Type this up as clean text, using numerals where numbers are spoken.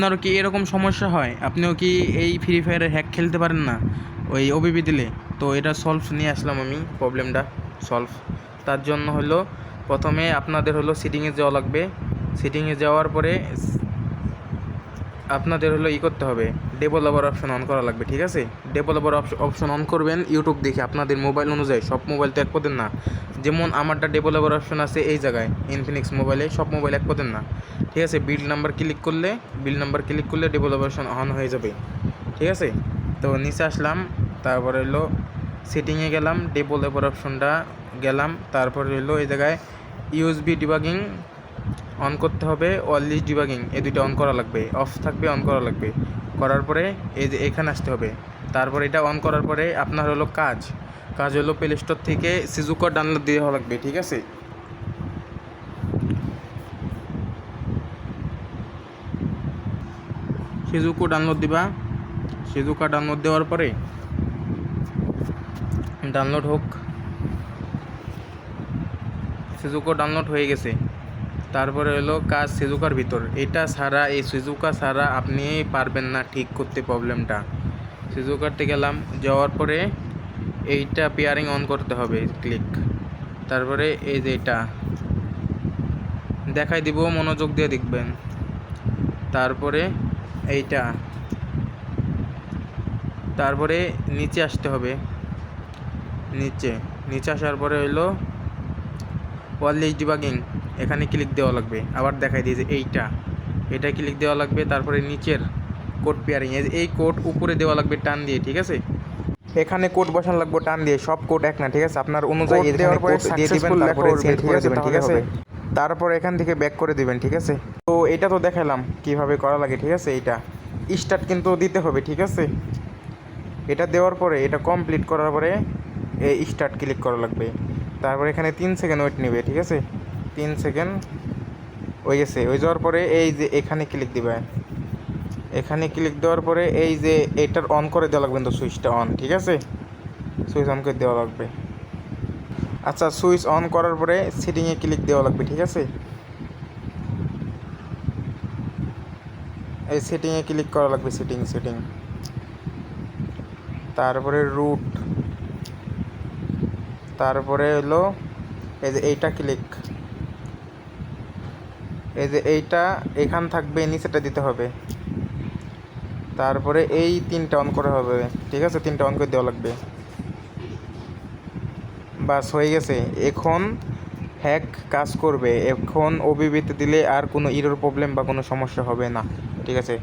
আপনারও কি এরকম সমস্যা হয়? আপনিও কি এই ফ্রি ফায়ারের হ্যাক খেলতে পারেন না ওই ওবিবি দিলে? তো এটা সলভ নিয়ে আসলাম আমি, প্রবলেমটা সলভ। তার জন্য হলো প্রথমে আপনাদের হলো সেটিংয়ে যাওয়া লাগবে। সেটিংয়ে যাওয়ার পরে আপনাদের হলো করতে হবে, ডেভেলপার অপশন অন করা লাগবে, ঠিক আছে? ডেভেলপার অপশন অন করবেন ইউটিউব দেখে, আপনাদের মোবাইল অনুযায়ী, সব মোবাইল তো এক পদের না। যেমন আমারটা ডেভেলপার অপশন আছে এই জায়গায় ইনফিনিক্স মোবাইলে, সব মোবাইল এক পদের না, ঠিক আছে? বিল্ড নাম্বার ক্লিক করলে ডেভেলপার অপশন অন হয়ে যাবে, ঠিক আছে? তো নিচে আসলাম, তারপরে হলো সেটিংয়ে গেলাম, ডেভেলপার অপশনটা গেলাম, তারপরে হলো এই জায়গায় ইউএসবি ডিবাগিং অন করতে হবে, অলওয়েজ ডিবাগিং এই দুইটা অন করা লাগবে, অফ থাকবে অন করা লাগবে। করার পরে এই যে এখানে আসতে হবে। তারপরে এটা অন করার পরে আপনার হলো কাজ হলো প্লে স্টোর থেকে সিজুকা ডাউনলোড দিয়ে হওয়া লাগবে, ঠিক আছে? সিজুকা ডাউনলোড দেওয়ার পরে সিজুকা ডাউনলোড হয়ে গেছে। তারপরে হলো কাজ সিজুকার ভিতর, এটা ছাড়া, এই সিজুকা ছাড়া আপনি পারবেন না ঠিক করতে প্রবলেমটা। সিজুকাতে গেলাম, যাওয়ার পরে এইটা পেয়ারিং অন করতে হবে, ক্লিক। তারপরে এই যে এটা দেখাই দিব, মনোযোগ দিয়ে দেখবেন। তারপরে তারপরে নিচে আসতে হবে, নিচে আসার পরে হলো অলওয়েজ ডিবাগিং, এখানে ক্লিক দেওয়া লাগবে। আবার দেখাই দিই যে এটা ক্লিক দেওয়া লাগবে। তারপরে নিচের কোড পেয়ারিং, এই কোড উপরে দেওয়া লাগবে টান দিয়ে, ঠিক আছে? এখানে কোড বসানো লাগবে টান দিয়ে, সব কোড এক না, ঠিক আছে? আপনার অনুযায়ী দেওয়ার পরে দিয়ে দিবেন, তারপরে সেন্ড করে দিবেন, ঠিক আছে? তারপর এখান থেকে ব্যাক করে দিবেন, ঠিক আছে? তো এটা তো দেখালাম কিভাবে করা লাগে, ঠিক আছে? এইটা স্টার্ট কিন্তু দিতে হবে, ঠিক আছে? এটা দেওয়ার পরে, এটা কমপ্লিট করার পরে এই স্টার্ট ক্লিক করা লাগবে। তারপরে এখানে 3 সেকেন্ড ওয়েট নেবে, ঠিক আছে? 3 সেকেন্ড হয়ে গেছে। হয়ে যাওয়ার পরে এই যে এখানে ক্লিক দিবে, এখানে ক্লিক দেওয়ার পরে এই যে এটার অন করে দেওয়া লাগবে, কিন্তু সুইচটা অন, ঠিক আছে? সুইচ অন করে দেওয়া লাগবে। আচ্ছা, সুইচ অন করার পরে সেটিংয়ে ক্লিক দেওয়া লাগবে, ঠিক আছে? এই সেটিংয়ে ক্লিক করা লাগবে, সেটিং। তারপরে রুট, তারপরে হলো এই যে এইটা ক্লিক, এই যে এইটা এখান থাকবে, নিচেটা দিতে হবে। তারপরে এই 3টা অন করা হবে, ঠিক আছে? 3টা অন করে দেওয়া লাগবে। বাস হয়ে গেছে। এখন হ্যাক কাজ করবে। এখন ওবিবিতে দিলে আর কোনো এরর প্রবলেম বা কোনো সমস্যা হবে না, ঠিক আছে?